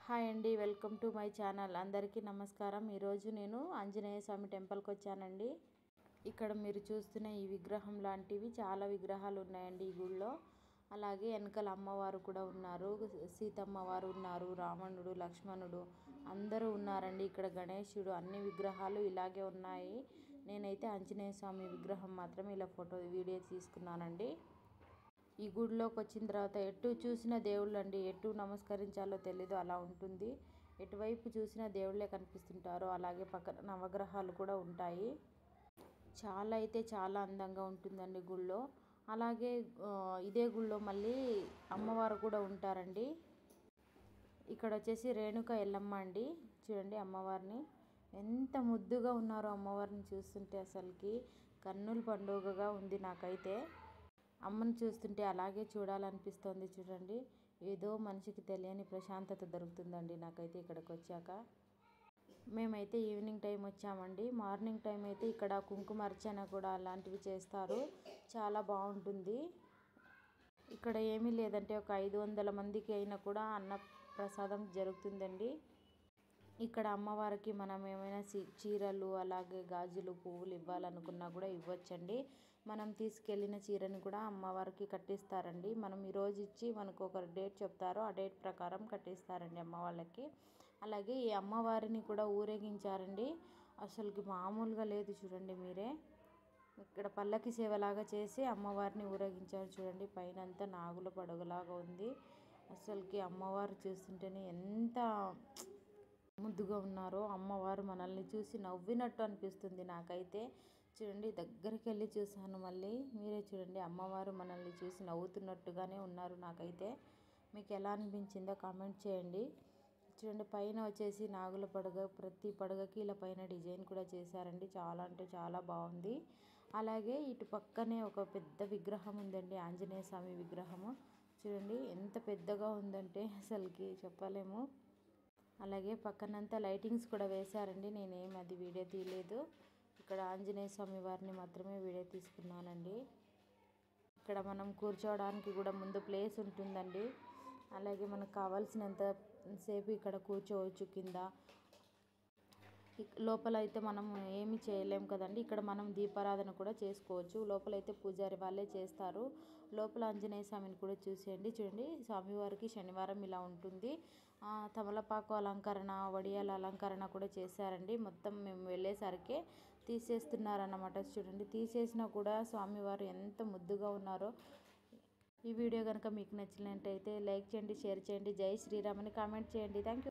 Hi అండి, welcome to my channel. అందరికీ నమస్కారం. ఈరోజు నేను ఆంజనేయ స్వామి టెంపుల్కి వచ్చానండి. ఇక్కడ మీరు చూస్తున్న ఈ విగ్రహం లాంటివి చాలా విగ్రహాలు ఉన్నాయండి ఈ గుడిలో. అలాగే వెనకాల అమ్మవారు కూడా ఉన్నారు, సీతమ్మ వారు ఉన్నారు, రావణుడు, లక్ష్మణుడు అందరూ ఉన్నారండి. ఇక్కడ గణేశుడు, అన్ని విగ్రహాలు ఇలాగే ఉన్నాయి. నేనైతే ఆంజనేయ స్వామి విగ్రహం మాత్రం ఇలా వీడియో తీసుకున్నానండి. ఈ గుడిలోకి వచ్చిన తర్వాత ఎటు చూసిన దేవుళ్ళు అండి, ఎటు నమస్కరించాలో తెలీదు, అలా ఉంటుంది. ఎటువైపు చూసిన దేవుళ్ళే కనిపిస్తుంటారు. అలాగే పక్కన నవగ్రహాలు కూడా ఉంటాయి. చాలా అయితే చాలా అందంగా ఉంటుందండి గుళ్ళో. అలాగే ఇదే గుళ్ళో మళ్ళీ అమ్మవారు కూడా ఉంటారండి. ఇక్కడ వచ్చేసి రేణుక ఎల్లమ్మ అండి. చూడండి అమ్మవారిని ఎంత ముద్దుగా ఉన్నారో. అమ్మవారిని చూస్తుంటే అసలుకి కన్నుల పండుగగా ఉంది. నాకైతే అమ్మని చూస్తుంటే అలాగే చూడాలనిపిస్తుంది. చూడండి, ఏదో మనిషికి తెలియని ప్రశాంతత దొరుకుతుందండి నాకైతే ఇక్కడికి వచ్చాక. మేమైతే ఈవినింగ్ టైం వచ్చామండి. మార్నింగ్ టైం అయితే ఇక్కడ కుంకుమార్చన కూడా అలాంటివి చేస్తారు, చాలా బాగుంటుంది. ఇక్కడ ఏమీ లేదంటే ఒక 500 మందికి అయినా కూడా అన్న ప్రసాదం జరుగుతుందండి. ఇక్కడ అమ్మవారికి మనం ఏమైనా చీరలు, అలాగే గాజులు, పువ్వులు ఇవ్వాలనుకున్నా కూడా ఇవ్వచ్చండి. మనం తీసుకెళ్ళిన చీరని కూడా అమ్మవారికి కట్టిస్తారండి. మనం ఈరోజు ఇచ్చి మనకు ఒక డేట్ చెప్తారో ఆ డేట్ ప్రకారం కట్టిస్తారండి అమ్మ వాళ్ళకి. అలాగే ఈ అమ్మవారిని కూడా ఊరేగించారండి. అసలుకి మామూలుగా లేదు. చూడండి మీరే, ఇక్కడ పల్లకి సేవలాగా చేసి అమ్మవారిని ఊరేగించారు. చూడండి, పైన అంతా నాగుల పడగలాగా ఉంది. అసలుకి అమ్మవారు చూస్తుంటేనే ఎంత ముద్దుగా ఉన్నారో. అమ్మవారు మనల్ని చూసి నవ్వినట్టు అనిపిస్తుంది నాకైతే. చూడండి, దగ్గరికి వెళ్ళి చూసాను. మళ్ళీ మీరే చూడండి, అమ్మవారు మనల్ని చూసి నవ్వుతున్నట్టుగానే ఉన్నారు. నాకైతే మీకు ఎలా అనిపించిందో కామెంట్ చేయండి. చూడండి, పైన వచ్చేసి నాగుల పడగ, ప్రతి పడగకి ఇలా పైన డిజైన్ కూడా చేశారండి. చాలా అంటే చాలా బాగుంది. అలాగే ఇటు పక్కనే ఒక పెద్ద విగ్రహం ఉందండి, ఆంజనేయ స్వామి విగ్రహము. చూడండి ఎంత పెద్దగా ఉందంటే అసలుకి చెప్పలేము. అలాగే పక్కనంతా లైటింగ్స్ కూడా వేశారండి. నేనేం అది వీడియో తీయలేదు. ఇక్కడ ఆంజనేయ స్వామి వారిని మాత్రమే వీడియో తీసుకున్నానండి. ఇక్కడ మనం కూర్చోవడానికి కూడా ముందు ప్లేస్ ఉంటుందండి. అలాగే మనకు కావాల్సినంత సేపు ఇక్కడ కూర్చోవచ్చు. కింద లోపల అయితే మనం ఏమి చేయలేం కదండి. ఇక్కడ మనం దీపారాధన కూడా చేసుకోవచ్చు. లోపలైతే పూజారి వాళ్ళే చేస్తారు. లోపల ఆంజనేయ స్వామిని కూడా చూసేయండి. చూడండి, స్వామివారికి శనివారం ఇలా ఉంటుంది. తమలపాకు అలంకరణ, వడియాల అలంకరణ కూడా చేశారండి. మొత్తం మేము వెళ్ళేసరికి తీసేస్తున్నారన్నమాట. చూడండి, తీసేసినా కూడా స్వామివారు ఎంత ముద్దుగా ఉన్నారో. ఈ వీడియో కనుక మీకు నచ్చినట్టయితే లైక్ చేయండి, షేర్ చేయండి, జై శ్రీరామ్ అని కామెంట్ చేయండి. Thank you.